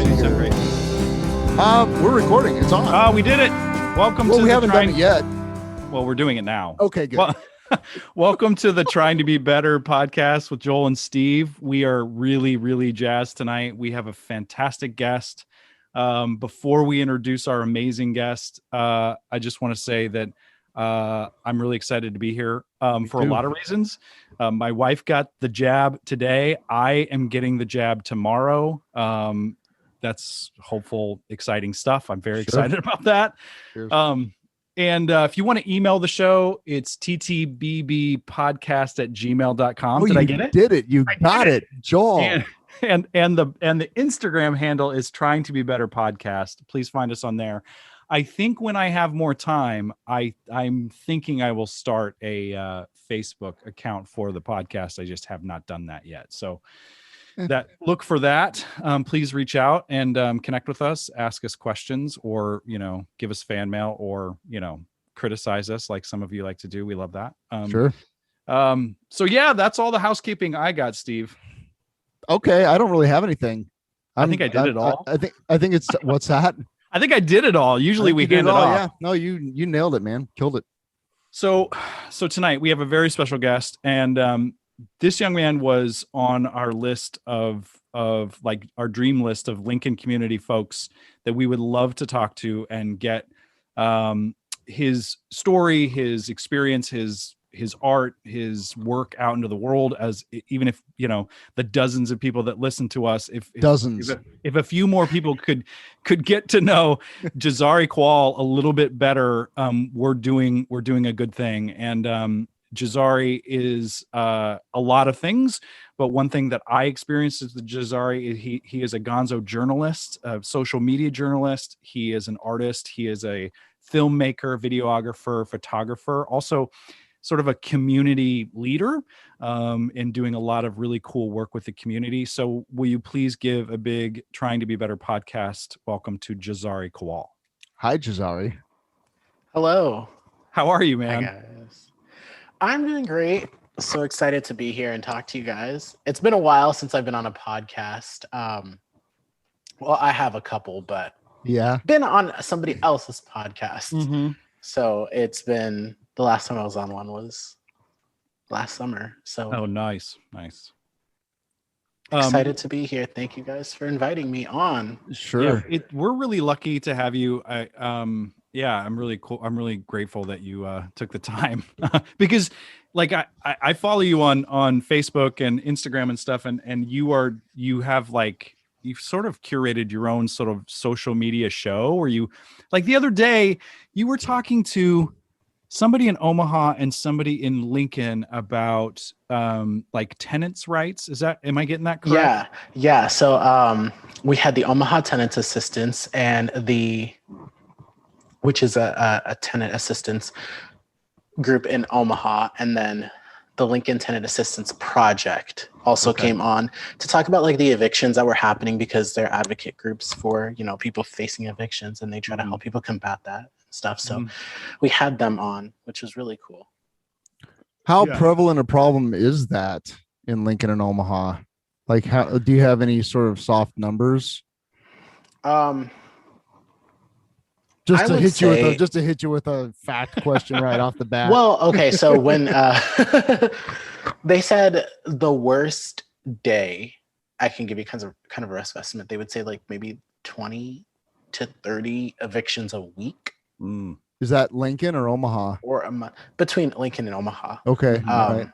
You sound great. We're recording. It's on. We did it. Welcome to we haven't done it yet. Well, we're doing it now. Okay, good. Well, welcome to the Trying to Be Better podcast with Joel and Steve. We are really, really jazzed tonight. We have a fantastic guest. Before we introduce our amazing guest, I just want to say that I'm really excited to be here for a lot of reasons. My wife got the jab today. I am getting the jab tomorrow. That's hopeful, exciting stuff. I'm very excited about that. And if you want to email the show, it's ttbbpodcast@gmail.com. Oh, did I get it? Did it? You got it, Joel. And the Instagram handle is Trying to Be Better Podcast. Please find us on there. I think when I have more time, I'm thinking I will start a Facebook account for the podcast. I just have not done that yet. So look for that. Please reach out and connect with us, ask us questions, or give us fan mail, or criticize us like some of you like to do. We love that. Sure. So yeah, that's all the housekeeping I got, Steve. Okay, I don't really have anything. I think I did it all. I think it's what's that? I think I did it all. Usually we hand it off. Yeah. No, you nailed it, man. Killed it. So tonight we have a very special guest, and this young man was on our list of like our dream list of Lincoln community folks that we would love to talk to and get his story, his experience, his art, his work out into the world, as even if the dozens of people that listen to us, if a few more people could get to know Jazari Kual a little bit better, we're doing a good thing. And Jazari is a lot of things, but one thing that I experienced is that Jazari, he is a gonzo journalist, a social media journalist. He is an artist. He is a filmmaker, videographer, photographer, also sort of a community leader, and doing a lot of really cool work with the community. So will you please give a big Trying to Be Better podcast welcome to Jazari Kual. Hi, Jazari. Hello. How are you, man? Hi, guys. I'm doing great. So excited to be here and talk to you guys. It's been a while since I've been on a podcast. Well, I have a couple, but been on somebody else's podcast. Mm-hmm. So it's been, the last time I was on one was last summer. So nice. Excited to be here. Thank you guys for inviting me on. Sure. Yeah, we're really lucky to have you. I'm really cool. I'm really grateful that you took the time because like I follow you on Facebook and Instagram and stuff, and you've sort of curated your own sort of social media show where you, like the other day, you were talking to somebody in Omaha and somebody in Lincoln about like tenants' rights. Am I getting that correct? Yeah. So we had the Omaha Tenants Assistance which is a tenant assistance group in Omaha, and then the Lincoln Tenant Assistance Project also came on to talk about like the evictions that were happening, because they're advocate groups for people facing evictions, and they try to help people combat that stuff. So we had them on, which was really cool. How prevalent a problem is that in Lincoln and Omaha? Like, how do you have any sort of soft numbers? Just to hit you with a fact question right off the bat. Well, okay. So when they said the worst day, I can give you kind of a rough estimate. They would say like maybe 20 to 30 evictions a week. Is that Lincoln or Omaha? Or a month, between Lincoln and Omaha. Okay. Right.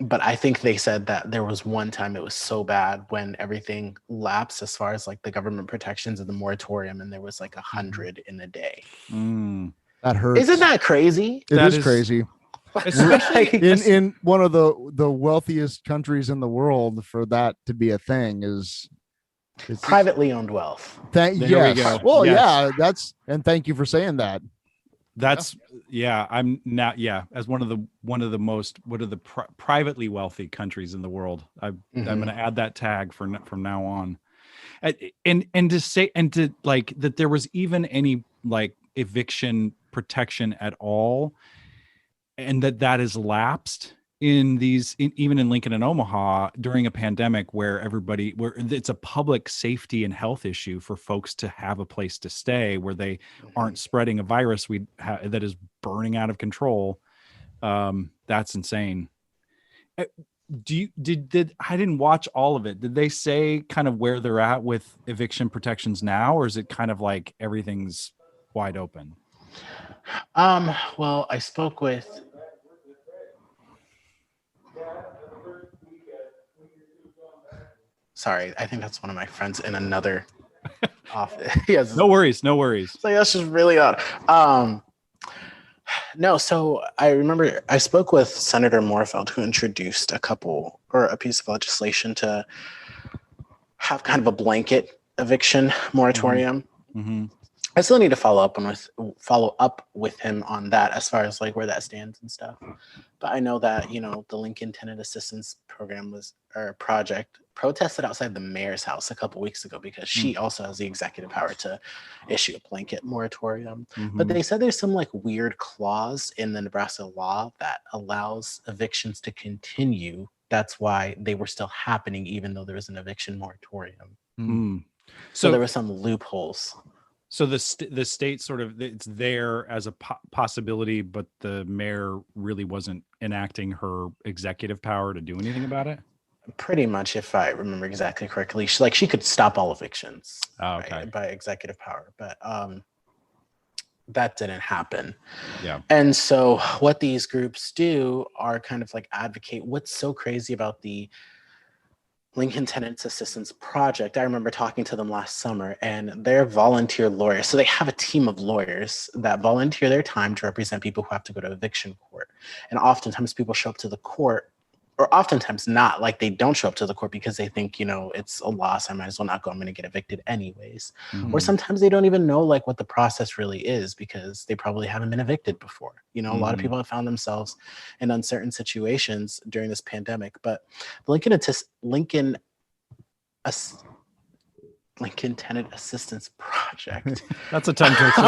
But I think they said that there was one time it was so bad when everything lapsed as far as like the government protections and the moratorium, and there was like 100 in a day. That hurts. Isn't that crazy? It is crazy. Especially in one of the wealthiest countries in the world, for that to be a thing it's privately owned wealth. There we go. Well, and thank you for saying that. That's I'm not as one of the privately wealthy countries in the world. I'm going to add that tag from now on, and to say that there was even any like eviction protection at all, and that has lapsed even in Lincoln and Omaha during a pandemic where it's a public safety and health issue for folks to have a place to stay where they aren't spreading a virus that is burning out of control. That's insane. I didn't watch all of it. Did they say kind of where they're at with eviction protections now, or is it kind of like everything's wide open? Well, I spoke with sorry, I think that's one of my friends in another office. Yes. No worries. So that's just really odd. No, so I remember I spoke with Senator Moorfeld, who introduced a piece of legislation to have kind of a blanket eviction moratorium. Mm-hmm. I still need to follow up with him on that as far as like where that stands and stuff. But I know that, the Lincoln Tenant Assistance project protested outside the mayor's house a couple weeks ago because she also has the executive power to issue a blanket moratorium. But they said there's some like weird clause in the Nebraska law that allows evictions to continue. That's why they were still happening even though there was an eviction moratorium. So there were some loopholes. So the state sort of, it's there as a possibility, but the mayor really wasn't enacting her executive power to do anything about it? Pretty much, if I remember exactly correctly. She could stop all evictions by executive power, but that didn't happen. Yeah. And so what these groups do are kind of like advocate. What's so crazy about the Lincoln Tenants Assistance Project, I remember talking to them last summer, and they're volunteer lawyers. So they have a team of lawyers that volunteer their time to represent people who have to go to eviction court. And oftentimes people show up to the court, or oftentimes not, like they don't show up to the court because they think, it's a loss. I might as well not go. I'm going to get evicted anyways. Or sometimes they don't even know like what the process really is because they probably haven't been evicted before. A lot of people have found themselves in uncertain situations during this pandemic. But the Lincoln Tenant Assistance Project. That's a tongue twister.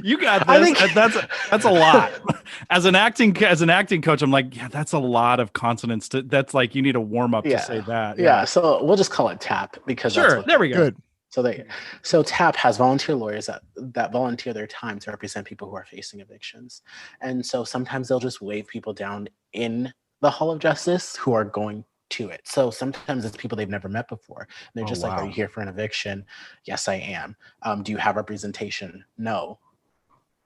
You got this. That's a lot. As an acting coach, I'm like, yeah, that's a lot of consonants. That's like you need a warm up to say that. Yeah. So we'll just call it TAP because there we go. Good. So TAP has volunteer lawyers that volunteer their time to represent people who are facing evictions, and so sometimes they'll just wave people down in the Hall of Justice who are going to it. So sometimes it's people they've never met before. And they're just like, are you here for an eviction? Yes, I am. Do you have representation? No.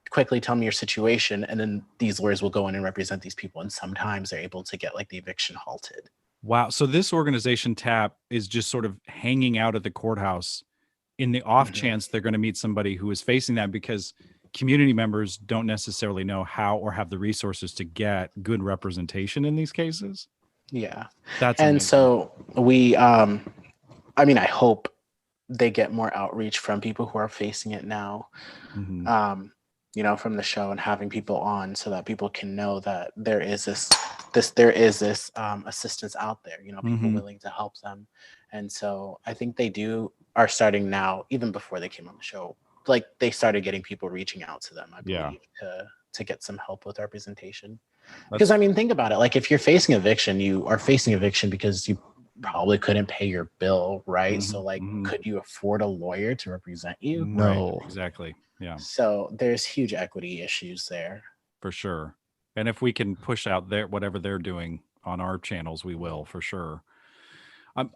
Quickly tell me your situation. And then these lawyers will go in and represent these people. And sometimes they're able to get like the eviction halted. Wow. So this organization TAP is just sort of hanging out at the courthouse in the off chance they're going to meet somebody who is facing that, because community members don't necessarily know how or have the resources to get good representation in these cases. Yeah. That's and amazing. So we I hope they get more outreach from people who are facing it now. From the show, and having people on so that people can know that there is this assistance out there, people willing to help them. And so I think they are starting now, even before they came on the show, like they started getting people reaching out to them, I believe, to get some help with representation. Because think about it, like if you're facing eviction, you are facing eviction because you probably couldn't pay your bill, right? So like, could you afford a lawyer to represent you? No. Right, exactly. Yeah. So there's huge equity issues there. For sure. And if we can push out whatever they're doing on our channels, we will, for sure.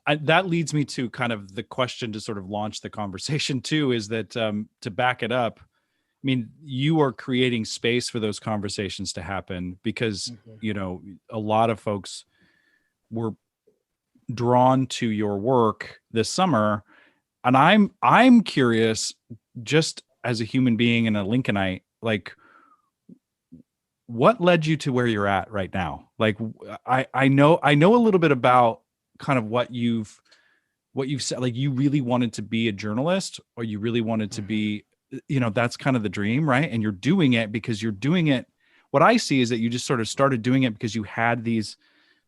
That leads me to kind of the question to sort of launch the conversation too, is that to back it up, I mean, you are creating space for those conversations to happen because, a lot of folks were drawn to your work this summer. And I'm curious, just as a human being and a Lincolnite, like what led you to where you're at right now? Like, I know a little bit about kind of what you've said, like you really wanted to be a journalist, or you really wanted to be, that's kind of the dream, right? And you're doing it because you're doing it. What I see is that you just sort of started doing it because you had these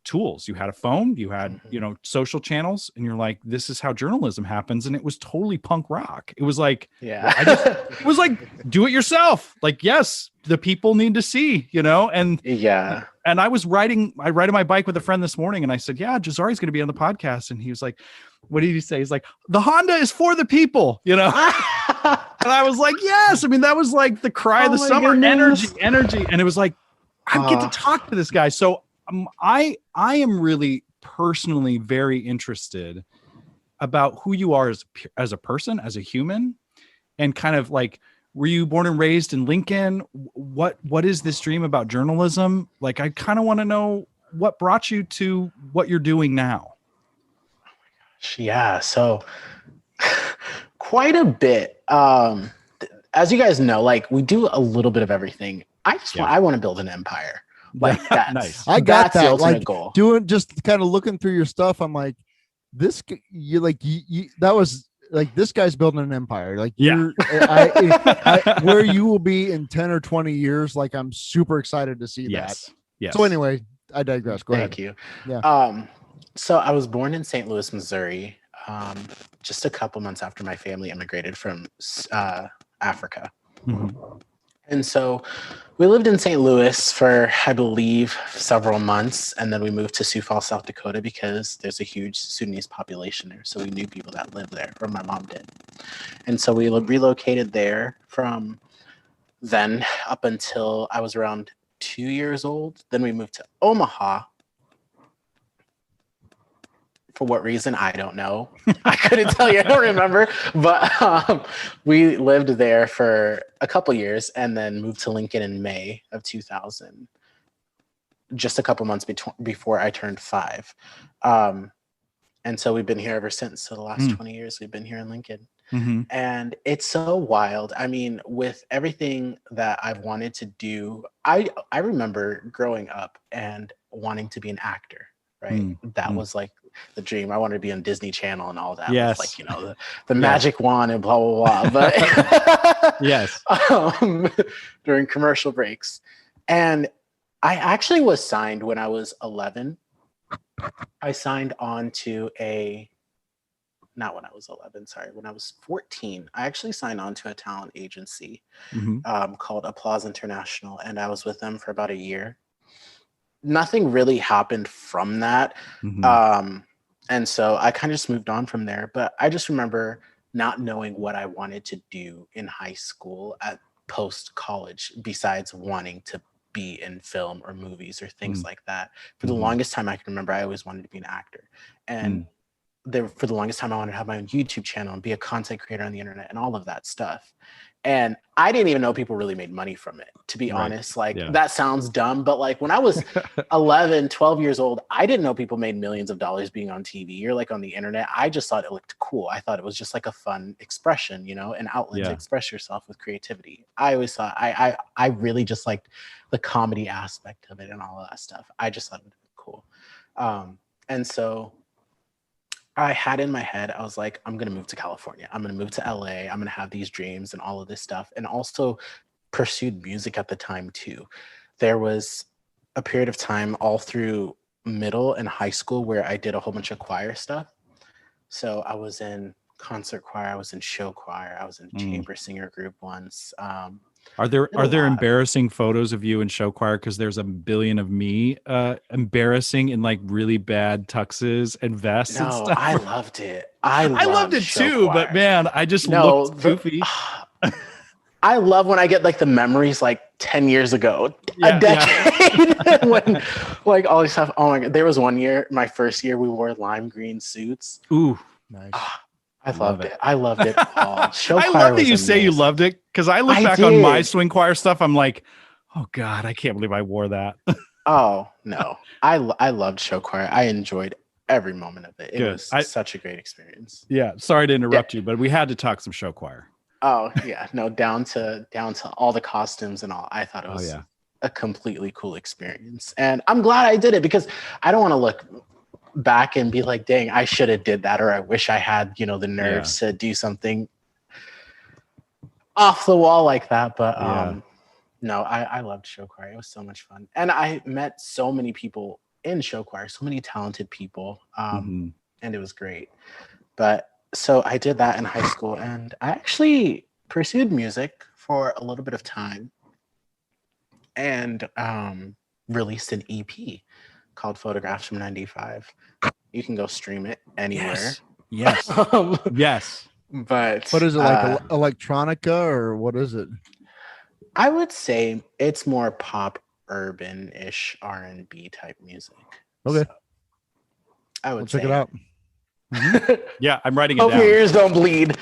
tools. You had a phone, you had, social channels, and you're like, this is how journalism happens. And it was totally punk rock. It was like, it was like, do it yourself. Like, yes, the people need to see, and And I riding my bike with a friend this morning, and I said, yeah, Jazari's going to be on the podcast. And he was like, what did he say? He's like, the Honda is for the people, And I was like, yes. I mean, that was like the cry of the summer. Goodness. energy. And it was like, I get to talk to this guy. So I am really personally very interested about who you are as a person, as a human, and kind of like, were you born and raised in Lincoln? What is this dream about journalism? Like, I kind of want to know what brought you to what you're doing now. Yeah, so quite a bit. As you guys know, like, we do a little bit of everything. I want to build an empire. Like, that's nice. I got that's the ultimate like goal. Doing, just kind of looking through your stuff, I'm like, this, you that was like, this guy's building an empire. Like, you're where you will be in 10 or 20 years. Like, I'm super excited to see that. Yes. So anyway, I digress. Go ahead. Thank you. Yeah. So I was born in St. Louis, Missouri, just a couple months after my family immigrated from Africa. Mm-hmm. And so we lived in St. Louis for, I believe, several months. And then we moved to Sioux Falls, South Dakota, because there's a huge Sudanese population there. So we knew people that lived there, or my mom did. And so we relocated there from then up until I was around 2 years old. Then we moved to Omaha. For what reason, I don't know. I couldn't tell you. I don't remember. But we lived there for a couple years and then moved to Lincoln in May of 2000, just a couple months before I turned 5. And so we've been here ever since. So the last 20 years, we've been here in Lincoln. Mm-hmm. And it's so wild. I mean, with everything that I've wanted to do, I remember growing up and wanting to be an actor, right? That was like the dream. I wanted to be on Disney Channel and all that. Yes. With, like, the magic wand and blah, blah, blah. But yes. During commercial breaks. And I actually was signed when I was 11. I signed on to not when I was 11, sorry, when I was 14. I actually signed on to a talent agency called Applause International. And I was with them for about a year. Nothing really happened from that. And so I kind of just moved on from there. But I just remember not knowing what I wanted to do in high school at post-college, besides wanting to be in film or movies or things like that. For the longest time I can remember, I always wanted to be an actor. And for the longest time, I wanted to have my own YouTube channel and be a content creator on the internet and all of that stuff. And I didn't even know people really made money from it, to be honest. Like, that sounds dumb, but like when I was 11, 12 years old, I didn't know people made millions of dollars being on TV or like on the internet. I just thought it looked cool. I thought it was just like a fun expression, an outlet to express yourself with creativity. I always thought I really just liked the comedy aspect of it and all of that stuff. I just thought it would be cool. And so I had in my head, I was like, I'm going to move to California. I'm going to move to LA. I'm going to have these dreams and all of this stuff. And also pursued music at the time too. There was a period of time all through middle and high school where I did a whole bunch of choir stuff. So I was in concert choir. I was in show choir. I was in chamber singer group once. Are there embarrassing photos of you in show choir? Because there's a billion of me embarrassing in like really bad tuxes and vests and stuff. I loved it. I loved it too, choir. But man, I just looked goofy. I love when I get like the memories like 10 years ago, a decade, when like all this stuff. Oh my God. There was one year, my first year, we wore lime green suits. Ooh, nice. I loved it. I loved it all. Show I love that you say you loved it, because I look back on my swing choir stuff. I'm like, oh God, I can't believe I wore that. Oh no, I loved show choir. I enjoyed every moment of it. It was such a great experience. Yeah, sorry to interrupt you, but we had to talk some show choir. Oh yeah, no, down to all the costumes and all. I thought it was a completely cool experience, and I'm glad I did it, because I don't want to look back and be like, dang, I should have did that, or I wish I had the nerves to do something off the wall like that. But no, I loved show choir. It was so much fun, and I met so many people in show choir, so many talented people, and it was great. But so I did that in high school, and I actually pursued music for a little bit of time, and released an EP called Photographs from 95. You can go stream it anywhere. Yes. Yes. But what is it, like electronica, or what is it? I would say it's more pop, urban-ish R&B type music. Okay. So I would check it out. Yeah, I'm writing it Hope down. your ears don't bleed.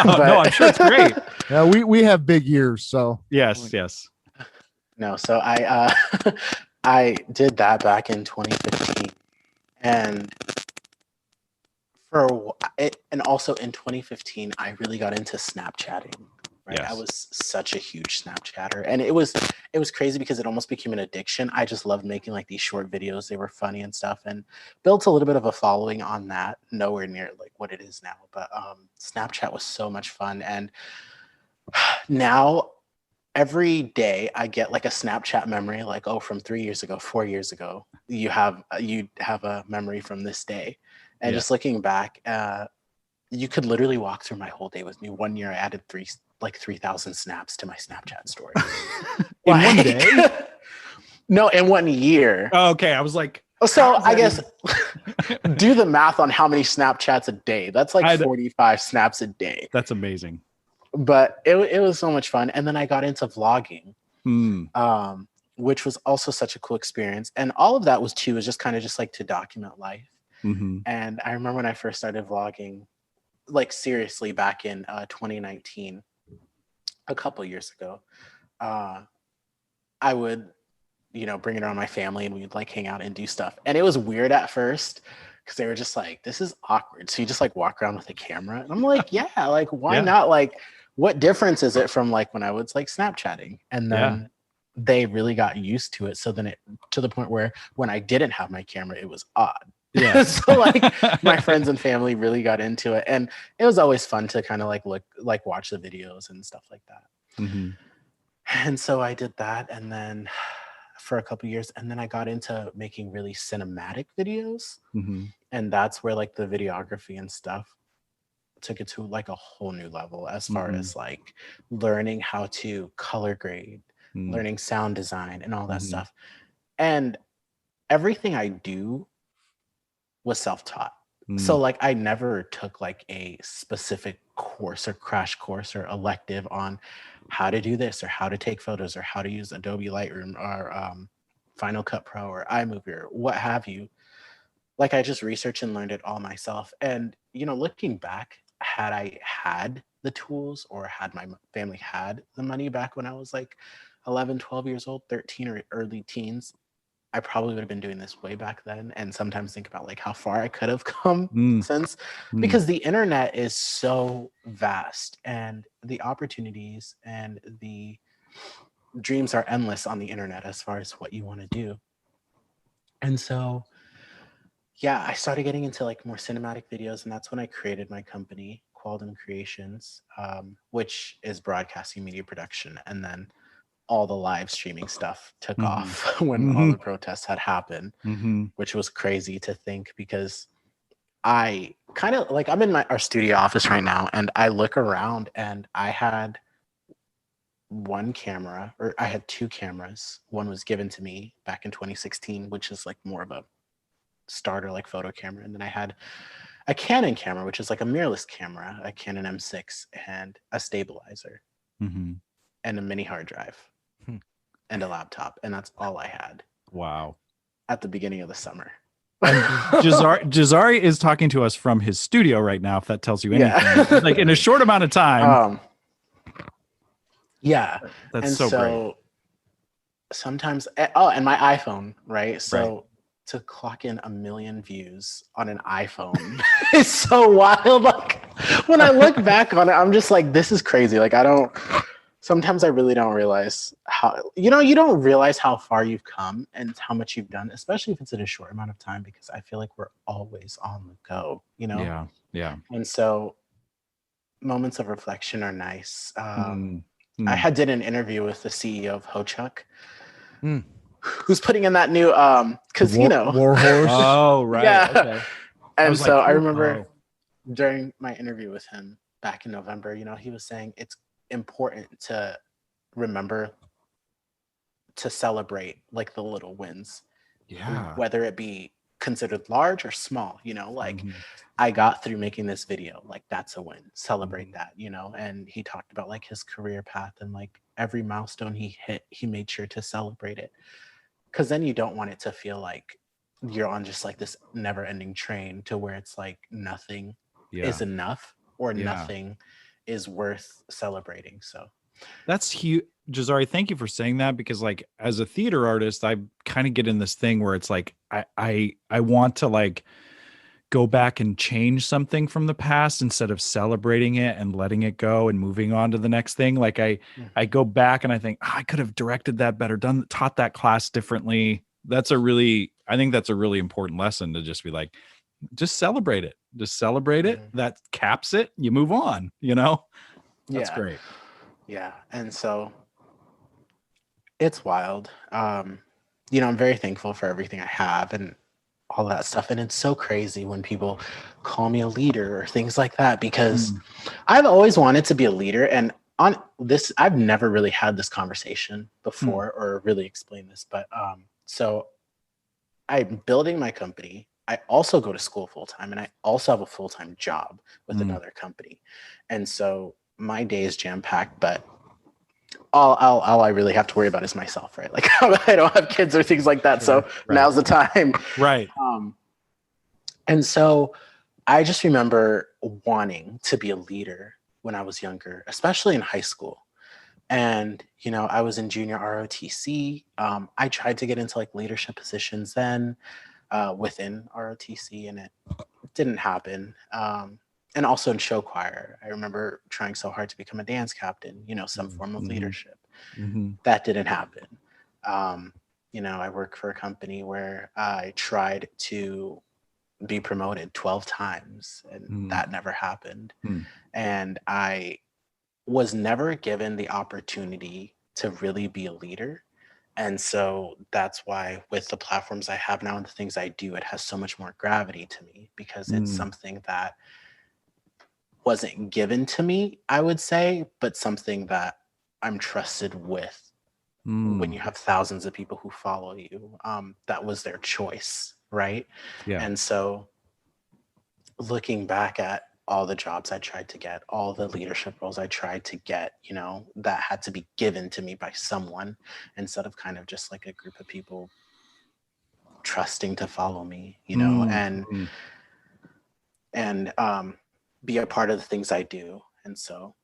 No, I'm sure it's great. Yeah, we have big ears, so Yes. No, so I I did that back in 2015, and and also in 2015 I really got into Snapchatting. Right, Yes. I was such a huge Snapchatter, and it was crazy because it almost became an addiction. I just loved making like these short videos. They were funny and stuff, and built a little bit of a following on that. Nowhere near like what it is now, but Snapchat was so much fun, and now every day I get like a Snapchat memory, like, oh, from 3 years ago, 4 years ago, you have a memory from this day. And just looking back, you could literally walk through my whole day with me. One year I added 3,000 snaps to my Snapchat story. In one day? No, in 1 year. Oh, okay. I was like, so I guess do the math on how many Snapchats a day. That's like 45 snaps a day. That's amazing. But it was so much fun. And then I got into vlogging, which was also such a cool experience. And all of that was just kind of just like to document life. Mm-hmm. And I remember when I first started vlogging, like seriously back in 2019, a couple years ago, I would, bring it around my family and we'd like hang out and do stuff. And it was weird at first because they were just like, this is awkward. So you just like walk around with a camera. And I'm like, yeah, like why not? Like, what difference is it from like when I was like Snapchatting? And then they really got used to it. So then to the point where when I didn't have my camera, it was odd. Yeah. So like my friends and family really got into it, and it was always fun to kind of like watch the videos and stuff like that. Mm-hmm. And so I did that, and then for a couple of years, and then I got into making really cinematic videos, and that's where like the videography and stuff took it to like a whole new level as far as like learning how to color grade, learning sound design, and all that stuff. And everything I do was self-taught. So like I never took like a specific course or crash course or elective on how to do this or how to take photos or how to use Adobe Lightroom or Final Cut Pro or iMovie or what have you. Like I just researched and learned it all myself. And looking back, had I had the tools or had my family had the money back when I was like 11, 12 years old, 13 or early teens, I probably would have been doing this way back then. And sometimes think about like how far I could have come since, because the internet is so vast and the opportunities and the dreams are endless on the internet as far as what you want to do. And so, yeah, I started getting into like more cinematic videos, and that's when I created my company, Kualdom Creations, which is broadcasting media production. And then all the live streaming stuff took off when all the protests had happened, which was crazy to think, because I kind of like, I'm in our studio office right now, and I look around and I had one camera, or I had two cameras. One was given to me back in 2016, which is like more of a starter like photo camera. And then I had a Canon camera, which is like a mirrorless camera, a Canon M6, and a stabilizer and a mini hard drive. And a laptop, and that's all I had. Wow. At the beginning of the summer. Jazari is talking to us from his studio right now, if that tells you anything. Like in a short amount of time. Yeah. That's so great. Sometimes, and my iPhone, right? So to clock in 1 million views on an iPhone is so wild. Like when I look back on it, I'm just like, this is crazy. Like sometimes I really don't realize how, you don't realize how far you've come and how much you've done, especially if it's in a short amount of time, because I feel like we're always on the go, Yeah. And so moments of reflection are nice. I did an interview with the CEO of Ho-Chuck, who's putting in that new, because, Warhorse. Oh, right. Yeah. Okay. And so I remember during my interview with him back in November, he was saying it's important to remember to celebrate like the little wins, Yeah. whether it be considered large or small, like Mhm. I got through making this video, like that's a win, celebrate Mhm. that, and he talked about like his career path and like every milestone he hit, he made sure to celebrate it. Because then you don't want it to feel like you're on just like this never ending train to where it's like nothing Yeah. is enough or Yeah. nothing is worth celebrating. So That's huge. Jazari, thank you for saying that, because like as a theater artist, I kind of get in this thing where it's like I want to like go back and change something from the past instead of celebrating it and letting it go and moving on to the next thing. Like I go back and I think, "Oh, I could have directed that better, taught that class differently." I think that's a really important lesson, to just be like, just celebrate it. Just celebrate it. Mhm. That caps it. You move on, you know? That's Yeah. great. Yeah. And so it's wild. I'm very thankful for everything I have and all that stuff. And it's so crazy when people call me a leader or things like that, because Mm, I've always wanted to be a leader. And on this, I've never really had this conversation mm, before or really explained this. But so I'm building my company. I also go to school full time, and I also have a full time job with mm. another company. And so my day is jam packed, but all I really have to worry about is myself, right? Like I don't have kids or things like that. Sure. So Right. now's the time. Right. And so I just remember wanting to be a leader when I was younger, especially in high school. And, I was in junior ROTC. I tried to get into like leadership positions then within ROTC, and it didn't happen. And also in show choir, I remember trying so hard to become a dance captain, some form of Mm-hmm. leadership. Mm-hmm. That didn't happen. Um, I work for a company where I tried to be promoted 12 times and Mm, that never happened. mm, And I was never given the opportunity to really be a leader. And so that's why with the platforms I have now and the things I do, it has so much more gravity to me, because it's mm, something that wasn't given to me, I would say, but something that I'm trusted with. When mm. you have thousands of people who follow you, that was their choice, right? Yeah. And so looking back at all the jobs I tried to get, all the leadership roles I tried to get, that had to be given to me by someone instead of kind of just like a group of people trusting to follow me, Mm, and mm. and be a part of the things I do. And so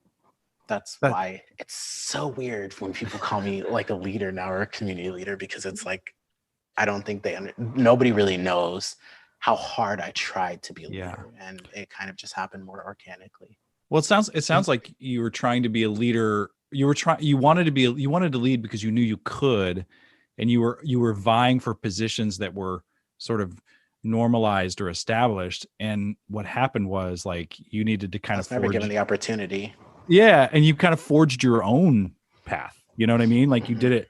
that's That, why it's so weird when people call me like a leader now or a community leader, because it's like I don't think nobody really knows how hard I tried to be a yeah. leader, and it kind of just happened more organically. Well, it sounds like you were trying to be a leader. You wanted to lead because you knew you could, and you were vying for positions that were sort of normalized or established. And what happened was, like, you needed to I kind of was never given forge. the opportunity. Yeah, and you kind of forged your own path. You know what I mean? Like, you Mhm. did it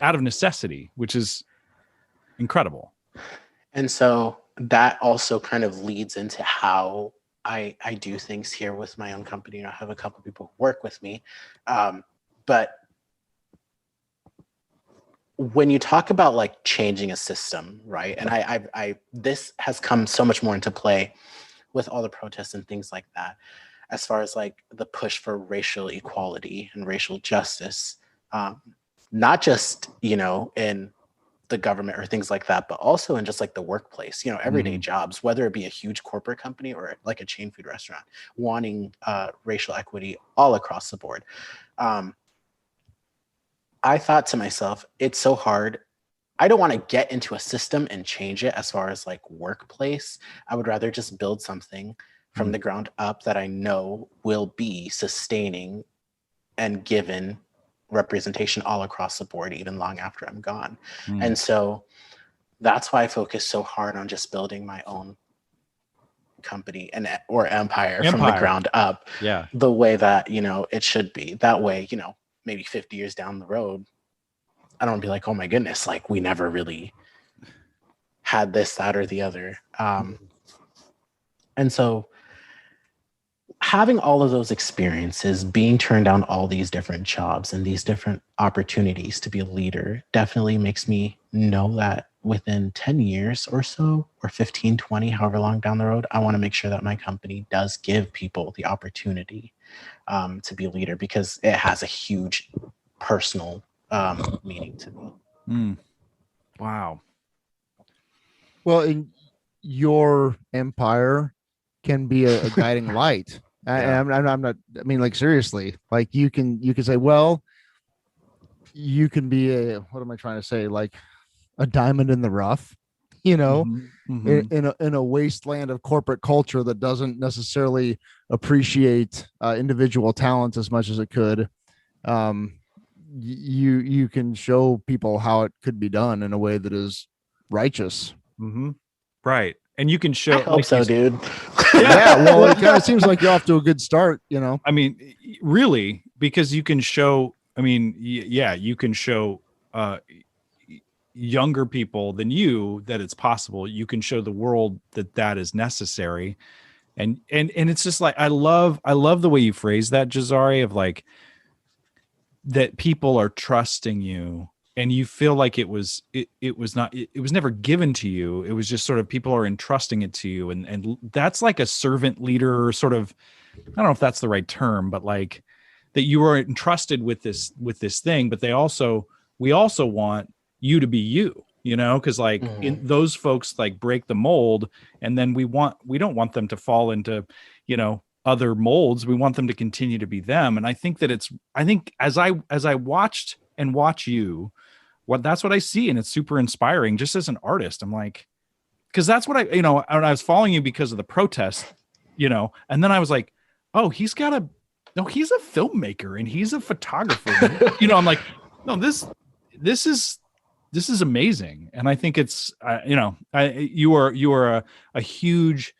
out of necessity, which is incredible. And so that also kind of leads into how I do things here with my own company. I have a couple people who work with me. But when you talk about like changing a system, right? And I this has come so much more into play with all the protests and things like that, as far as like the push for racial equality and racial justice, not just in the government or things like that, but also in just like the workplace, everyday Mhm. jobs, whether it be a huge corporate company or like a chain food restaurant, wanting racial equity all across the board. Um, I thought to myself, it's so hard. I don't want to get into a system and change it as far as like workplace. I would rather just build something from Mm, the ground up that I know will be sustaining and given representation all across the board, even long after I'm gone. mm. And so that's why I focus so hard on just building my own company and or empire from the Empire. ground up, Yeah. the way that it should be. That way, maybe 50 years down the road, I don't be like, oh my goodness, like we never really had this, that, or the other. And so having all of those experiences, being turned down all these different jobs and these different opportunities to be a leader definitely makes me know that within 10 years or so, or 15, 20, however long down the road, I want to make sure that my company does give people the opportunity to be a leader, because it has a huge personal meaning to me. Wow. Well, in your empire can be a guiding light. Yeah. I'm not, I mean, like, seriously, like you can say, well, you can be what am I trying to say? Like a diamond in the rough, in a wasteland of corporate culture that doesn't necessarily appreciate individual talents as much as it could. You can show people how it could be done in a way that is righteous. Right. And you can show. I hope so, dude. Yeah. Well, it kind of seems like you're off to a good start, I mean, really, because you can show. I mean, yeah, you can show younger people than you that it's possible. You can show the world that is necessary, and it's just like I love the way you phrase that, Jazari, of like that people are trusting you, and you feel like it was never given to you. It was just sort of people are entrusting it to you, and that's like a servant leader sort of. I don't know if that's the right term, but like that you are entrusted with this thing, but we also want you to be you, because like in those folks like break the mold, and then we don't want them to fall into, other molds. We want them to continue to be them. And I think as I watched and watch you, that's what I see. And it's super inspiring just as an artist. I'm like, because that's what when I was following you because of the protest, and then I was like, oh, he's a filmmaker and he's a photographer. I'm like, no, this is amazing. And I think it's, you are a huge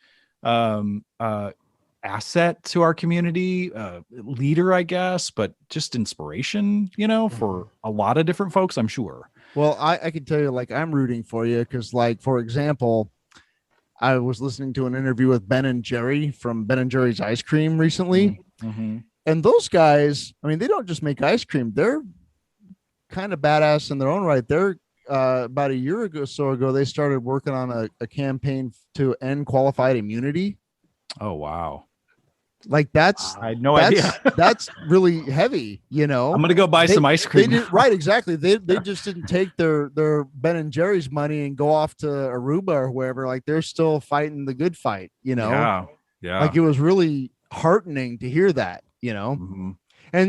asset to our community, leader, I guess, but just inspiration, for a lot of different folks, I'm sure. Well, I can tell you, like, I'm rooting for you because, like, for example, I was listening to an interview with Ben and Jerry from Ben and Jerry's Ice Cream recently. And those guys, I mean, they don't just make ice cream. They're kind of badass in their own right. They're about a year ago, they started working on a campaign to end qualified immunity. Oh, wow. Like I had no idea. That's really heavy, I'm gonna go buy some ice cream. They did, right, exactly. They just didn't take their Ben and Jerry's money and go off to Aruba or wherever. Like, they're still fighting the good fight, Yeah. Like, it was really heartening to hear that, And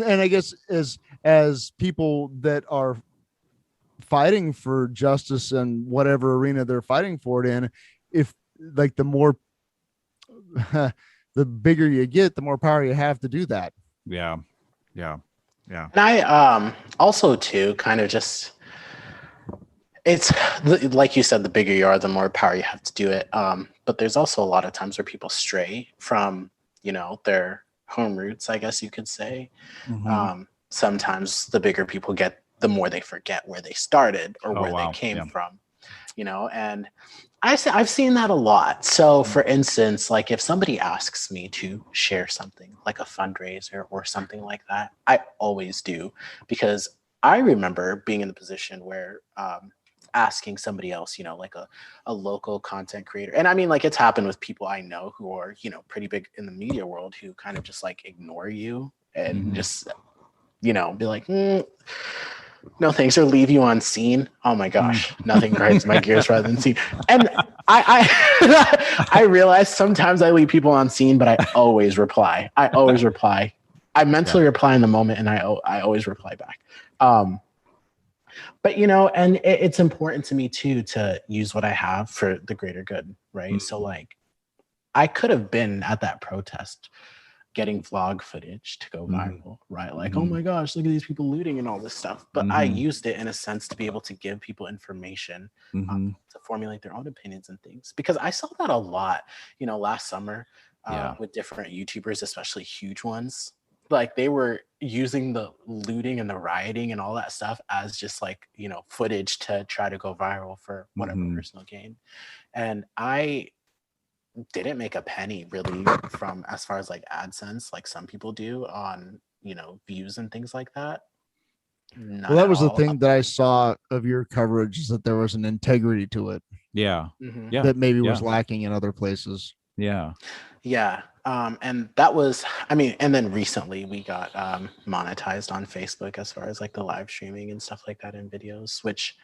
I guess as people that are fighting for justice and whatever arena they're fighting for it in, if like the more the bigger you get, the more power you have to do that. Yeah. And I also too kind of just, it's like you said, the bigger you are, the more power you have to do it. But there's also a lot of times where people stray from, their home roots, I guess you could say. Sometimes the bigger people get, the more they forget where they started or where they came from, and I've seen that a lot. So for instance, like if somebody asks me to share something like a fundraiser or something like that, I always do, because I remember being in the position where asking somebody else, like a local content creator. And I mean, like, it's happened with people I know who are, pretty big in the media world, who kind of just like ignore you and just, be like, no thanks, or leave you on scene. Oh my gosh, nothing grinds my gears rather than scene. And I realize sometimes I leave people on scene, but I always reply. I mentally reply in the moment, and I always reply back. But and it's important to me too to use what I have for the greater good, right? So like, I could have been at that protest getting vlog footage to go viral, right? Like, oh my gosh, look at these people looting and all this stuff. But I used it in a sense to be able to give people information, to formulate their own opinions and things. Because I saw that a lot, last summer with different YouTubers, especially huge ones. Like, they were using the looting and the rioting and all that stuff as just like, footage to try to go viral for whatever personal gain. And I didn't make a penny really from as far as like AdSense, like some people do on, views and things like that. None Well, that at was the all. thing that I saw of your coverage, is that there was an integrity to it Yeah. Mhm. Yeah. that maybe was Yeah. lacking in other places. Yeah. Yeah. And that was, and then recently we got monetized on Facebook as far as like the live streaming and stuff like that in videos, which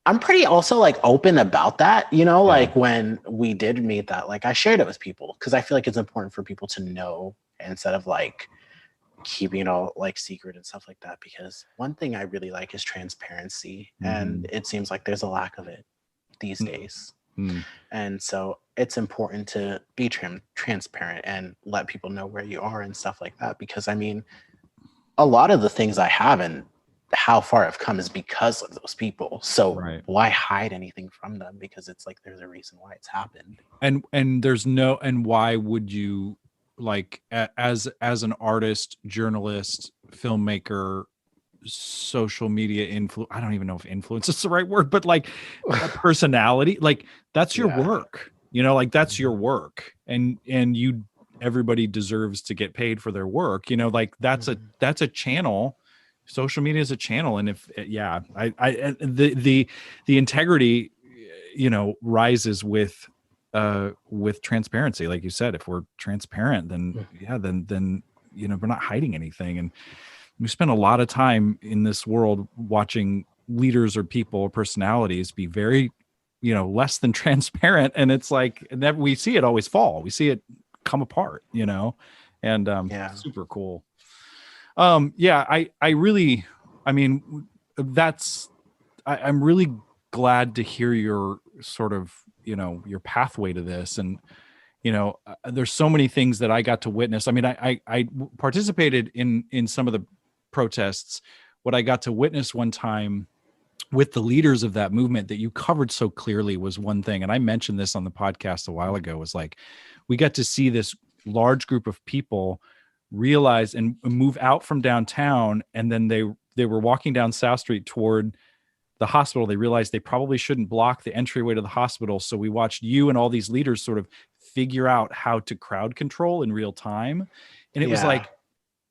I'm pretty also like open about that, like when we did meet that, like I shared it with people because I feel like it's important for people to know instead of like keeping it all like secret and stuff like that. Because one thing I really like is transparency, and it seems like there's a lack of it these days. And so it's important to be transparent and let people know where you are and stuff like that. Because a lot of the things I have and how far I've come is because of those people. So why hide anything from them? Because it's like there's a reason why it's happened. And there's no, and why would you, like, as an artist, journalist, filmmaker, social media I don't even know if influence is the right word, but like a personality, like that's your work, like that's your work, and everybody deserves to get paid for their work, like that's a channel. Social media is a channel, and if the integrity rises with transparency. Like you said, if we're transparent, then we're not hiding anything. And we spend a lot of time in this world watching leaders or people or personalities be very less than transparent, and it's like we see it always fall, we see it come apart, and super cool. I really, I'm really glad to hear your sort of your pathway to this. And there's so many things that I got to witness. I participated in some of the protests. What I got to witness one time with the leaders of that movement that you covered so clearly was one thing, and I mentioned this on the podcast a while ago, was like we got to see this large group of people realize and move out from downtown, and then they were walking down South Street toward the hospital. They realized they probably shouldn't block the entryway to the hospital. So we watched you and all these leaders sort of figure out how to crowd control in real time. And it was like,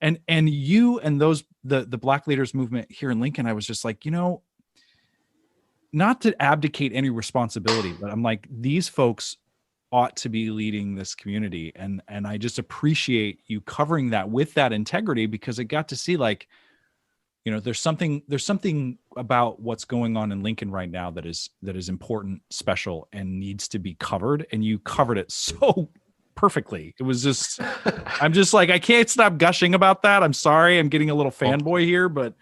and you and those, the Black leaders movement here in Lincoln, I was just like, not to abdicate any responsibility, but I'm like, these folks ought to be leading this community. And I just appreciate you covering that with that integrity, because I got to see like, there's something about what's going on in Lincoln right now that is important, special, and needs to be covered. And you covered it so perfectly. It was just, I'm just like, I can't stop gushing about that. I'm sorry, I'm getting a little fanboy here, but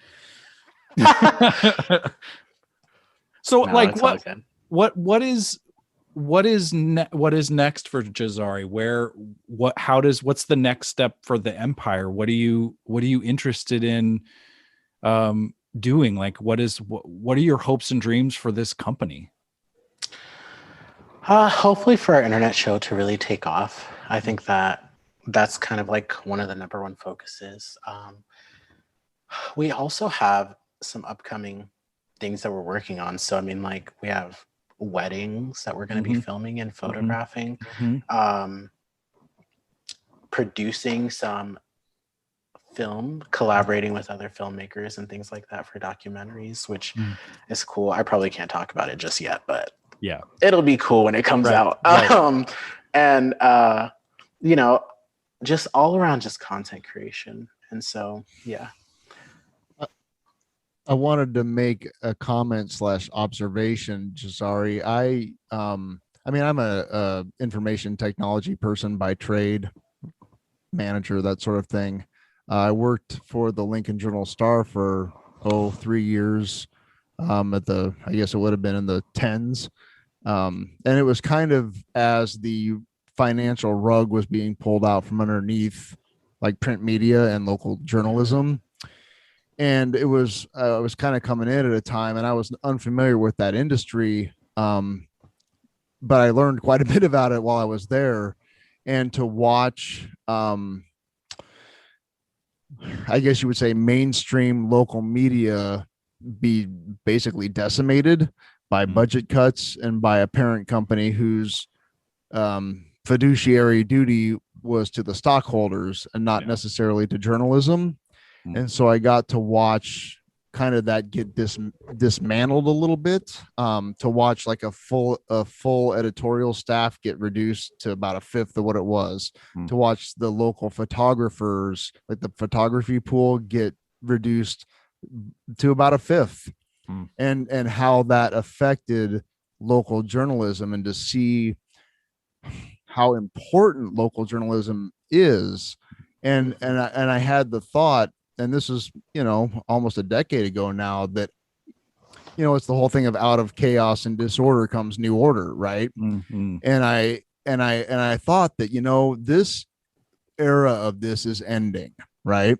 so no, like what is next for Jazari? What's the next step for the empire? What are you interested in doing? Like, what are your hopes and dreams for this company? Hopefully for our internet show to really take off. I think that's kind of like one of the number one focuses. We also have some upcoming things that we're working on. So, like we have weddings that we're going to be filming and photographing, producing some film, collaborating with other filmmakers and things like that for documentaries, which is cool. I probably can't talk about it just yet, but yeah, it'll be cool when it comes out. Right. And just all around just content creation. And so, yeah. I wanted to make a comment / observation, Jazari. I'm a information technology person by trade, manager, that sort of thing. I worked for the Lincoln Journal-Star for 3 years. I guess it would have been in the tens. And it was kind of as the financial rug was being pulled out from underneath like print media and local journalism. And I was kind of coming in at a time, and I was unfamiliar with that industry. But I learned quite a bit about it while I was there. And to watch, I guess you would say, mainstream local media be basically decimated by budget cuts and by a parent company whose fiduciary duty was to the stockholders and not necessarily to journalism. And so I got to watch kind of that get dismantled a little bit, to watch like a full editorial staff get reduced to about a fifth of what it was, to watch the local photographers, like the photography pool, get reduced to about a fifth, and how that affected local journalism, and to see how important local journalism is. And I had the thought, and this is, almost a decade ago now, that, it's the whole thing of out of chaos and disorder comes new order. Right. And I thought that, this era of this is ending. Right.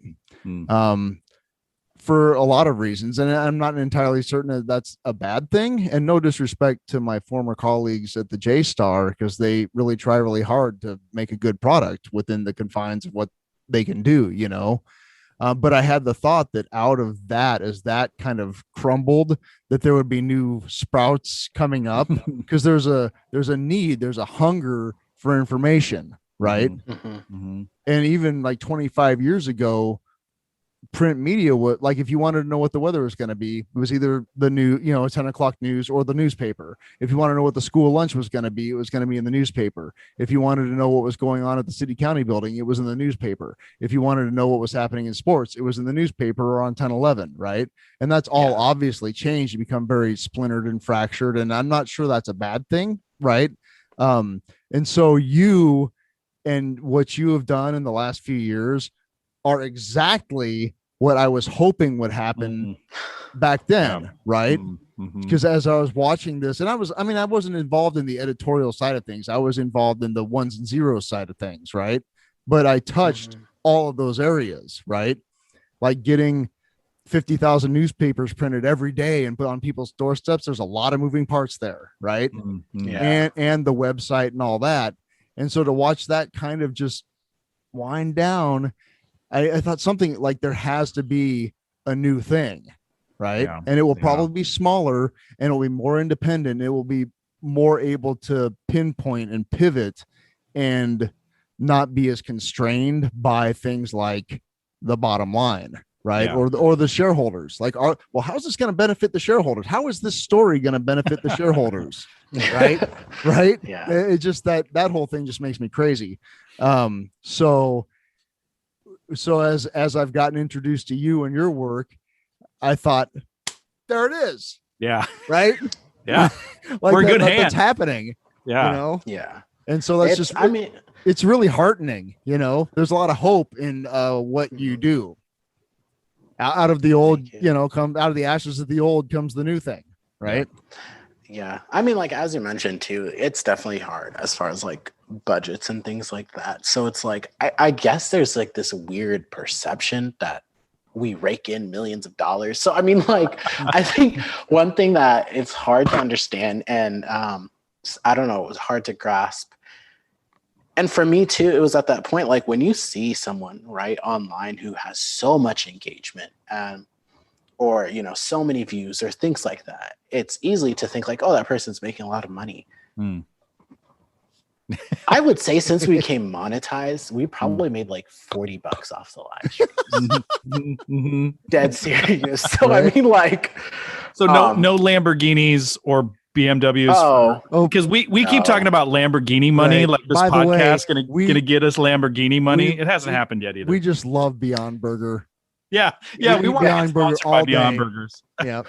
For a lot of reasons. And I'm not entirely certain that that's a bad thing. And no disrespect to my former colleagues at the J-Star, because they really try really hard to make a good product within the confines of what they can do, but I had the thought that out of that, as that kind of crumbled, that there would be new sprouts coming up, because there's a need, there's a hunger for information. Right. And even like 25 years ago, print media would, like, if you wanted to know what the weather was going to be, it was either the new 10 o'clock news or the newspaper. If you want to know what the school lunch was going to be, it was going to be in the newspaper. If you wanted to know what was going on at the city county building, it was in the newspaper. If you wanted to know what was happening in sports, it was in the newspaper or on 1011. Right. And that's all obviously changed and become very splintered and fractured, and I'm not sure that's a bad thing. Right. And so you and what you have done in the last few years are exactly what I was hoping would happen back then. Right. Because as I was watching this, and I wasn't involved in the editorial side of things. I was involved in the ones and zeros side of things. Right. But I touched all of those areas. Right. Like getting 50,000 newspapers printed every day and put on people's doorsteps. There's a lot of moving parts there. Right. And the website and all that. And so to watch that kind of just wind down, I thought something like there has to be a new thing. Right. And it will probably be smaller, and it'll be more independent. It will be more able to pinpoint and pivot and not be as constrained by things like the bottom line. Right. Or the shareholders. Like, how's this going to benefit the shareholders? How is this story going to benefit the shareholders? Right. Right. Yeah. It just that whole thing just makes me crazy. So as I've gotten introduced to you and your work, I thought, there it is. Yeah. Right. Yeah. Like we're a good that's hand. happening. Yeah. Yeah. And so that's it's really heartening. There's a lot of hope in what you do. Out of the old, come out of the ashes of the old comes the new thing. Right. Yeah. Like, as you mentioned too, it's definitely hard as far as like budgets and things like that. So it's like, I guess there's like this weird perception that we rake in millions of dollars. So, I think one thing that it's hard to understand, and I don't know, it was hard to grasp. And for me too, it was at that point, like when you see someone right online who has so much engagement, or so many views or things like that, it's easy to think like, oh, that person's making a lot of money. I would say since we became monetized, we probably made like $40 off the live stream. Dead serious. So Right. so no Lamborghinis or BMWs. Because we keep talking about Lamborghini money. Right. Like this By the way, podcast gonna get us Lamborghini money. It hasn't happened yet either. We just love Beyond Burger. Yeah. We eat want to Beyond be Burger sponsored by all Beyond day. Burgers. Yeah.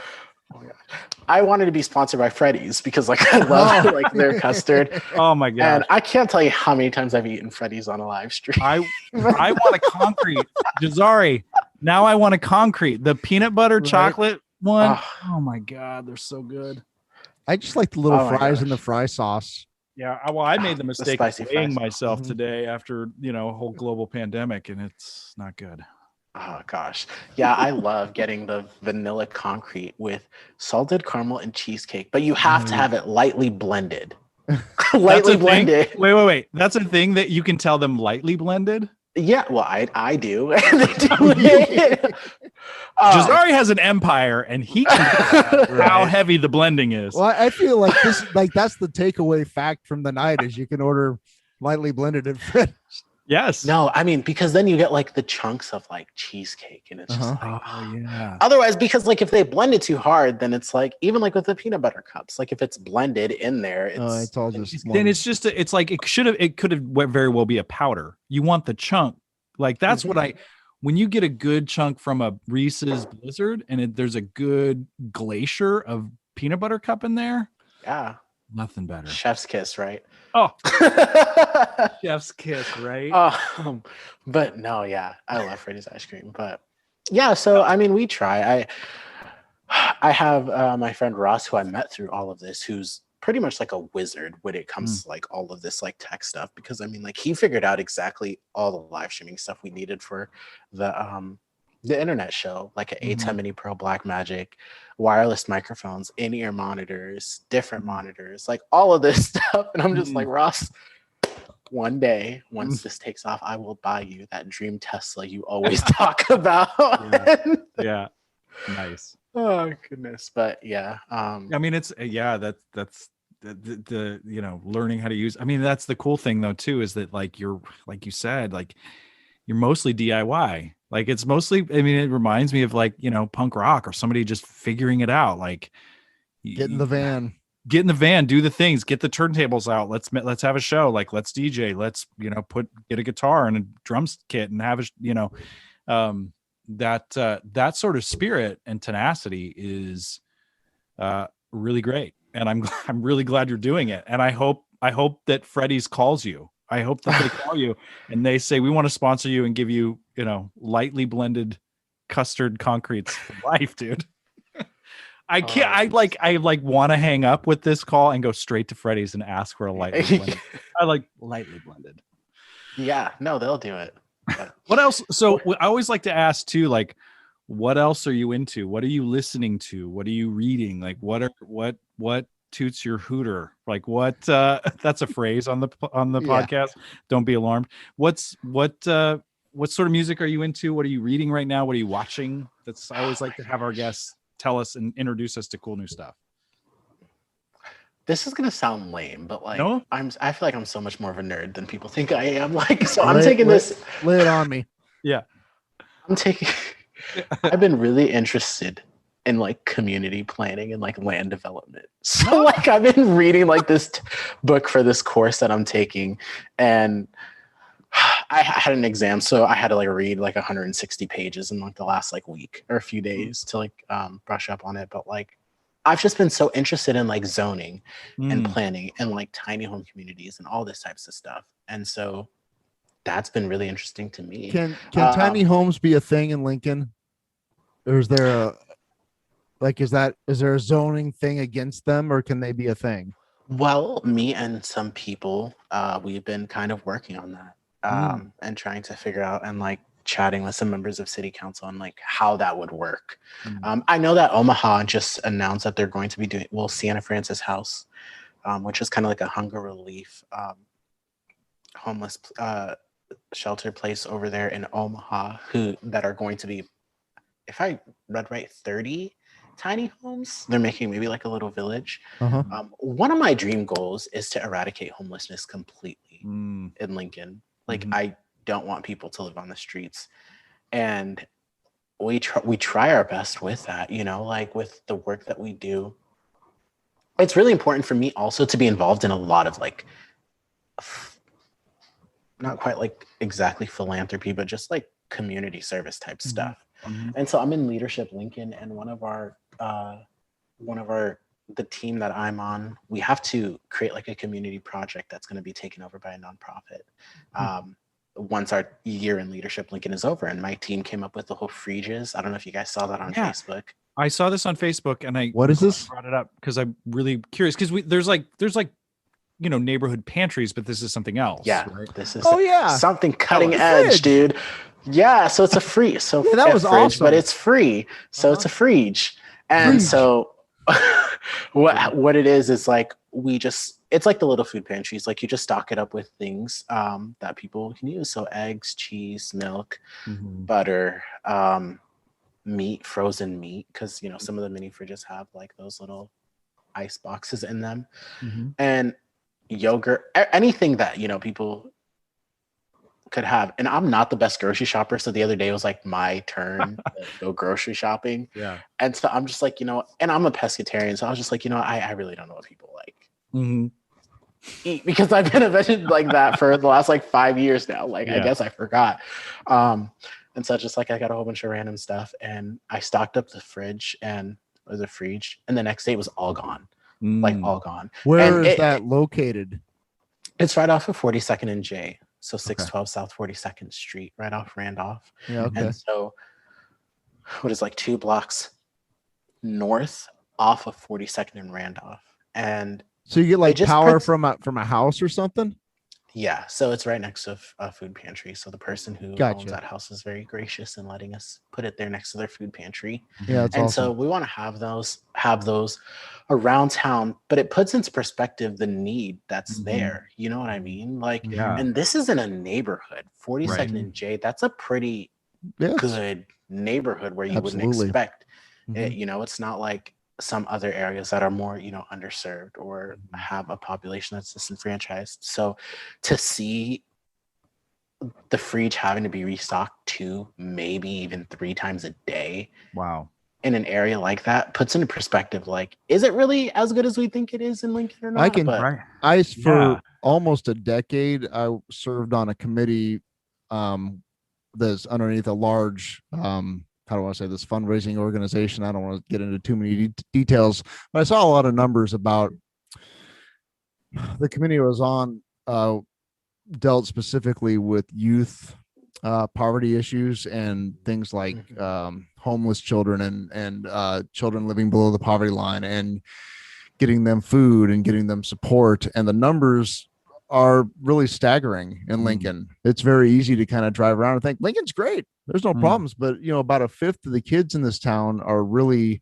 I wanted to be sponsored by Freddy's because I love like their custard. Oh my god! And I can't tell you how many times I've eaten Freddy's on a live stream. I want a concrete. Jazari. Now I want a concrete. The peanut butter chocolate one. Oh my god, they're so good. I just like the little Oh my fries gosh. and the fry sauce. Yeah, I made the mistake of spicy weighing fries. myself Mhm. today after a whole global pandemic, and it's not good. Oh gosh. Yeah, I love getting the vanilla concrete with salted caramel and cheesecake, but you have to have it lightly blended. Lightly blended. Wait. That's a thing that you can tell them lightly blended. Yeah, well, I do. They do it. Jazari has an empire, and he can tell how heavy the blending is. Well, I feel like that's the takeaway fact from the night is you can order lightly blended at Fred. Yes. No, I mean, because then you get like the chunks of like cheesecake, and it's just like, Oh yeah. otherwise, because like if they blend it too hard, then it's like, even like with the peanut butter cups, like if it's blended in there, It's all just Then it's just it's like it could have very well be a powder. You want the chunk. Like that's what when you get a good chunk from a Reese's Blizzard and there's a good glacier of peanut butter cup in there, yeah, nothing better. chef's kiss, right? Oh, chef's kiss, right? But no, yeah, I love Freddy's ice cream. But yeah, so I mean, we try. I have my friend Ross, who I met through all of this, who's pretty much like a wizard when it comes to like all of this like tech stuff, because I mean, like he figured out exactly all the live streaming stuff we needed for the internet show, like an A10 Mini Pro Blackmagic, wireless microphones, in-ear monitors, different monitors, like all of this stuff. And I'm just like, Ross, one day, once this takes off, I will buy you that dream Tesla you always talk about. Yeah. Nice. Oh goodness. But yeah. I mean, it's that's the you know, learning how to use. I mean, that's the cool thing though too, is that like you're like you said, like you're mostly DIY. Like it's mostly, I mean, it reminds me of like, you know, punk rock or somebody just figuring it out. Like get in the van, do the things, get the turntables out. Let's have a show. Like let's DJ, let's, you know, get a guitar and a drums kit and have a, you know, that sort of spirit and tenacity is really great. And I'm really glad you're doing it. And I hope that Freddy's calls you. I hope that they call you and they say, we want to sponsor you and give you, you know, lightly blended custard concretes for life, dude. I can't. I want to hang up with this call and go straight to Freddy's and ask for a lightly blended. I like lightly blended. Yeah, no, they'll do it. But what else? So I always like to ask too, like, what else are you into? What are you listening to? What are you reading? Like, what toots your hooter? Like, what? That's a phrase on the podcast. Don't be alarmed. What sort of music are you into? What are you reading right now? What are you watching? I always like to have our guests tell us and introduce us to cool new stuff. This is gonna sound lame, but like no? I feel like I'm so much more of a nerd than people think I am. Like, so I'm taking this. Lay it on me. Yeah. I've been really interested in like community planning and like land development. So like I've been reading like this book for this course that I'm taking, and I had an exam, so I had to like read like 160 pages in like the last like week or a few days to like brush up on it. But like I've just been so interested in like zoning and planning and like tiny home communities and all this types of stuff. And so that's been really interesting to me. Can tiny homes be a thing in Lincoln? Or is there is there a zoning thing against them, or can they be a thing? Well, me and some people, we've been kind of working on that and trying to figure out and like chatting with some members of city council and like how that would work. I know that Omaha just announced that they're going to be doing, Sienna Francis House, which is kind of like a hunger relief homeless shelter place over there in Omaha, that are going to be, if I read right, 30 tiny homes. They're making maybe like a little village. One of my dream goals is to eradicate homelessness completely in Lincoln. Like I don't want people to live on the streets, and we try our best with that, you know, like with the work that we do. It's really important for me also to be involved in a lot of like, not quite like exactly philanthropy, but just like community service type stuff. And so I'm in Leadership Lincoln, and one of our the team that I'm on, we have to create like a community project that's going to be taken over by a nonprofit once our year in Leadership Lincoln is over. And my team came up with the whole Freeges. I don't know if you guys saw that on Facebook. I saw this on Facebook, and what is this? Brought it up because I'm really curious, because there's like you know, neighborhood pantries, but this is something else. Yeah, right? this is something cutting edge, dude. Yeah, so it's a free. So that was awesome. But it's free, so it's a Freege. And so what it is like it's like the little food pantries. Like you just stock it up with things that people can use. So eggs, cheese, milk, butter, meat, frozen meat, because you know some of the mini fridges have like those little ice boxes in them. And yogurt, anything that, you know, people could have. And I'm not the best grocery shopper. So the other day was like my turn to go grocery shopping. Yeah. And so I'm just like, you know, and I'm a pescatarian. So I was just like, you know, I really don't know what people like Mm-hmm. eat, because I've been a vegetarian like that for the last like 5 years now. Like, I guess I forgot. And so just like I got a whole bunch of random stuff, and I stocked up the fridge or the fridge, and the next day it was all gone. Like all gone. Where is that located? It's right off of 42nd and J. So 612 South 42nd Street, right off Randolph. Yeah, okay. And so what is like 2 blocks north off of 42nd and Randolph. And so you get like power from a house or something? Yeah, so it's right next to a food pantry. So the person who owns that house is very gracious in letting us put it there next to their food pantry. Yeah, that's awesome. So we want to have those around town, but it puts into perspective the need that's there. You know what I mean? Like, and this is in a neighborhood, 42nd and J. That's a pretty good neighborhood where you wouldn't expect it. You know, it's not like some other areas that are more, you know, underserved or have a population that's disenfranchised. So to see the fridge having to be restocked 2, maybe even 3 times a day, in an area like that puts into perspective, like, is it really as good as we think it is in Lincoln or not? For almost a decade, I served on a committee that's underneath a large how do I say this, fundraising organization. I don't want to get into too many details, but I saw a lot of numbers about the committee I was on, dealt specifically with youth poverty issues and things like homeless children and children living below the poverty line, and getting them food and getting them support. And the numbers are really staggering in Lincoln. It's very easy to kind of drive around and think Lincoln's great, there's no problems, but you know, about a fifth of the kids in this town are really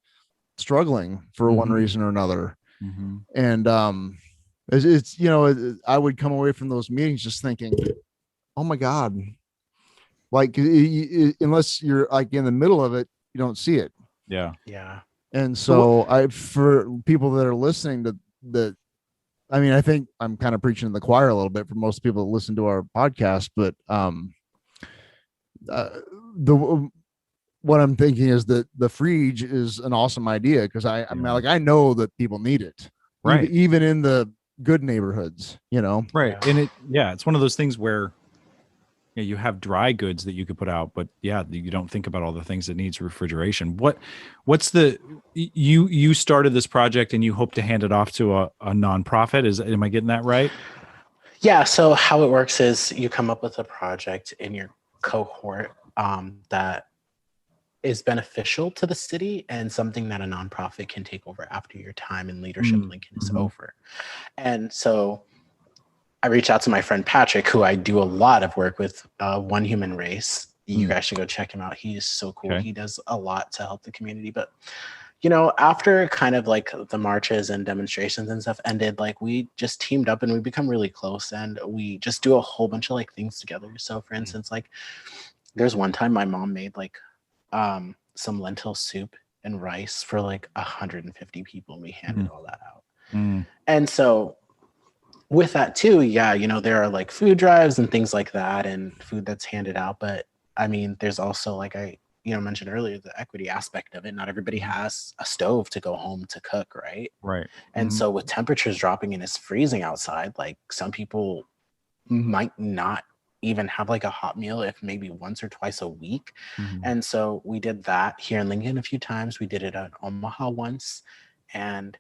struggling for one reason or another. And it's you know, I would come away from those meetings just thinking, oh my God, like unless you're like in the middle of it, you don't see it. Yeah. And so for people that are listening to the, I mean, I think I'm kind of preaching to the choir a little bit for most people that listen to our podcast, but what I'm thinking is that the fridge is an awesome idea, because I mean, like, I know that people need it, right? Even in the good neighborhoods, you know, right? And it's one of those things where you have dry goods that you could put out, but you don't think about all the things that needs refrigeration. What's the you started this project and you hope to hand it off to a nonprofit? Am I getting that right? Yeah. So how it works is you come up with a project in your cohort that is beneficial to the city and something that a nonprofit can take over after your time in leadership in Lincoln is over. And so I reached out to my friend Patrick, who I do a lot of work with, One Human Race. You guys should go check him out. He is so cool. Okay. He does a lot to help the community. But, you know, after kind of like the marches and demonstrations and stuff ended, like, we just teamed up and we become really close, and we just do a whole bunch of like things together. So for instance, like, there's one time my mom made like some lentil soup and rice for like 150 people, and we handed all that out. And so with that too, you know, there are like food drives and things like that, and food that's handed out. But I mean, there's also, like I mentioned earlier, the equity aspect of it. Not everybody has a stove to go home to cook, right? And so with temperatures dropping and it's freezing outside, like, some people might not even have like a hot meal, if maybe once or twice a week. And so we did that here in Lincoln a few times. We did it at Omaha once. And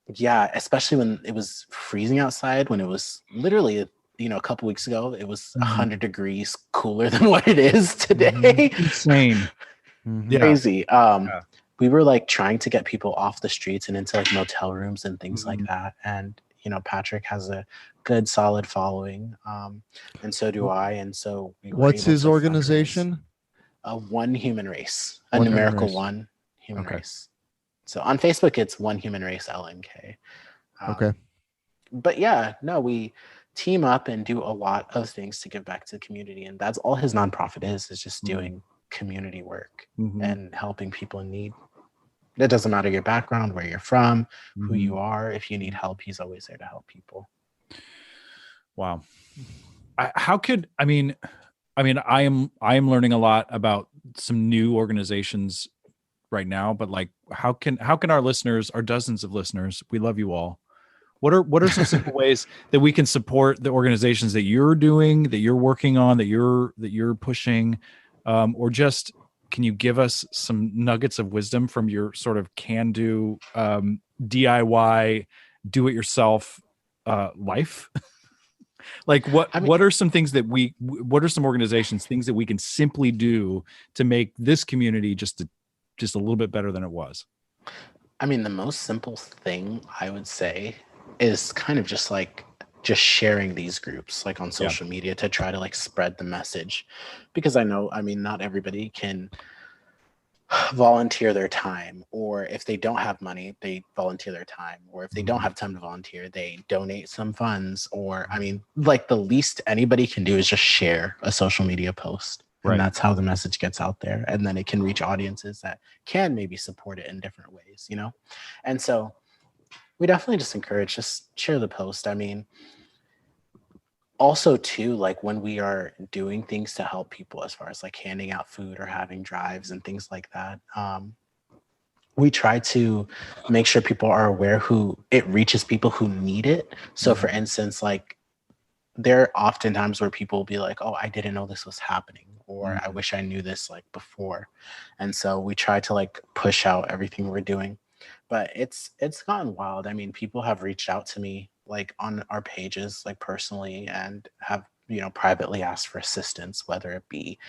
especially when it was freezing outside, when it was literally, you know, a couple weeks ago, it was 100 degrees cooler than what it is today. Insane. Crazy. We were like trying to get people off the streets and into like motel rooms and things like that. And, you know, Patrick has a good solid following. And so do I. And so what's his organization? One Human Race, a numerical One Human Race. So on Facebook, it's One Human Race LNK. But we team up and do a lot of things to give back to the community. And that's all his nonprofit is just doing community work and helping people in need. It doesn't matter your background, where you're from, who you are. If you need help, he's always there to help people. Wow. I am learning a lot about some new organizations right now, but like, how can our listeners, our dozens of listeners, we love you all. What are some simple ways that we can support the organizations that you're doing, that you're working on, that you're pushing, or just can you give us some nuggets of wisdom from your sort of can-do DIY, do-it-yourself life? Like I mean, what are some things that what are some organizations, things that we can simply do to make this community just a little bit better than it was? the most simple thing I would say is kind of just sharing these groups like on Yeah. social media to try to like spread the message, because I know, not everybody can volunteer their time, or if they don't have money, they volunteer their time, or if they don't have time to volunteer, they donate some funds, or like the least anybody can do is just share a social media post. And Right. that's how the message gets out there, and then it can reach audiences that can maybe support it in different ways, and so we definitely just encourage, just share the post. Also too, like when we are doing things to help people, as far as like handing out food or having drives and things like that, we try to make sure people are aware who it reaches, people who need it. So for instance, like there are often times where people will be like, oh, I didn't know this was happening, or I wish I knew this like before. And so we try to like push out everything we're doing. But it's gotten wild. People have reached out to me like on our pages, like personally, and have, privately asked for assistance, whether it be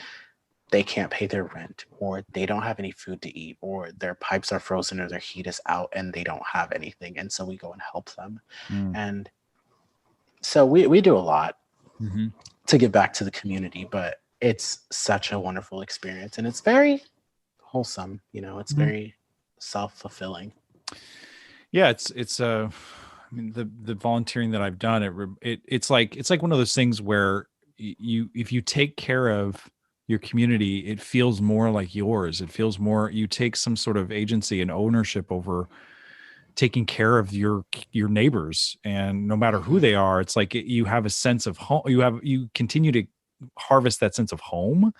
they can't pay their rent, or they don't have any food to eat, or their pipes are frozen, or their heat is out and they don't have anything. And so we go and help them. And so we do a lot to give back to the community, but it's such a wonderful experience, and it's very wholesome. It's very self-fulfilling. Yeah, it's the volunteering that I've done, it's like one of those things where if you take care of your community, it feels more like yours. It feels more, you take some sort of agency and ownership over taking care of your neighbors, and no matter who they are, it's like you have a sense of home. You continue to harvest that sense of home.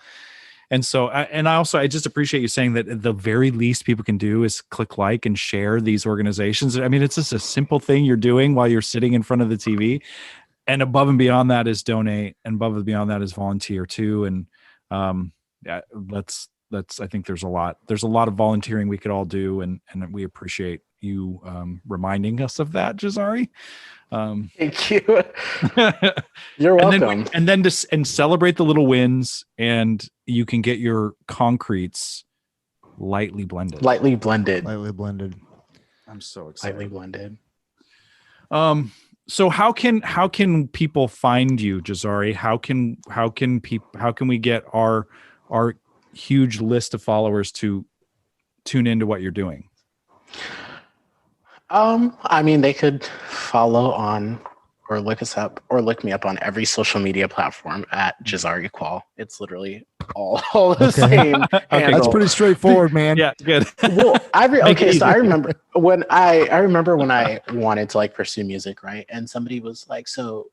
And so, I just appreciate you saying that the very least people can do is click like and share these organizations. It's just a simple thing you're doing while you're sitting in front of the TV. And above and beyond that is donate, and above and beyond that is volunteer too. And yeah, I think there's a lot of volunteering we could all do. And we appreciate you reminding us of that, Jazari. Thank you. You're welcome. And then celebrate the little wins, and you can get your concretes lightly blended. Lightly blended. I'm so excited. Lightly blended. So how can people find you, Jazari? How can we get our huge list of followers to tune into what you're doing? They could follow on or look us up or look me up on every social media platform at Jazari Kual. It's literally all the same. Okay, that's pretty straightforward, man. Yeah, good. Well, I remember when I wanted to like pursue music, right? And somebody was like, so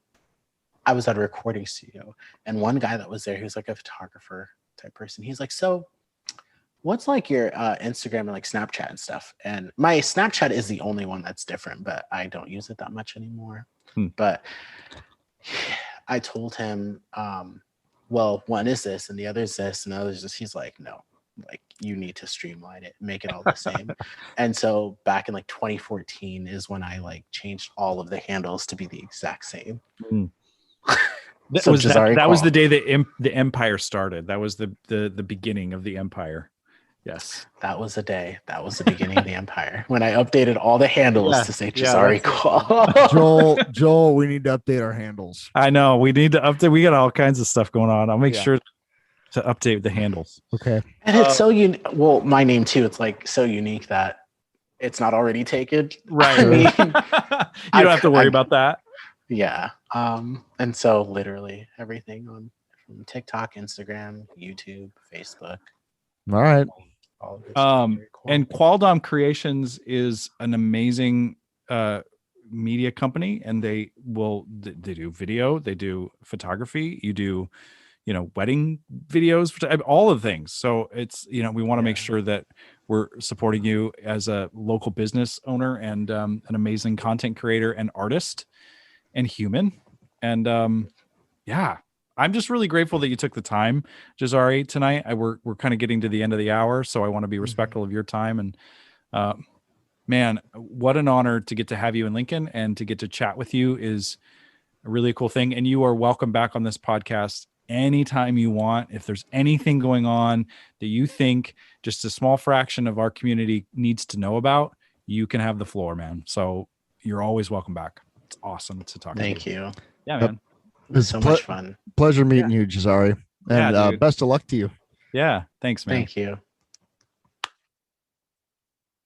I was at a recording studio, and one guy that was there, he was like a photographer type person. He's like, so what's like your Instagram and like Snapchat and stuff? And my Snapchat is the only one that's different, but I don't use it that much anymore. But I told him, well, one is this and the other is this and the other is this. He's like, no, like you need to streamline it, make it all the same. And so back in like 2014 is when I like changed all of the handles to be the exact same. That was the day the empire started. That was the beginning of the empire. Yes. That was the day. That was the beginning of the empire, when I updated all the handles to say Jazari Kual. Joel, we need to update our handles. I know. We need to update. We got all kinds of stuff going on. I'll make sure to update the handles. Okay. And it's so unique. Well, my name too. It's like so unique that it's not already taken. Right. You don't have to worry about that. Yeah. And so literally everything from TikTok, Instagram, YouTube, Facebook. All right. Cool. And Kualdom Creations is an amazing media company, and they do video, they do photography, you do, wedding videos, all of things. So it's, we want to make sure that we're supporting you as a local business owner and an amazing content creator and artist and human. And I'm just really grateful that you took the time, Jazari, tonight. We're kind of getting to the end of the hour, so I want to be respectful of your time. And man, what an honor to get to have you in Lincoln, and to get to chat with you is a really cool thing. And you are welcome back on this podcast anytime you want. If there's anything going on that you think just a small fraction of our community needs to know about, you can have the floor, man. So you're always welcome back. It's awesome to talk to you. Thank you. Yeah, man. It's so much fun. Pleasure meeting you, Jazari. And Yeah, best of luck to you. Yeah. Thanks, man. Thank you.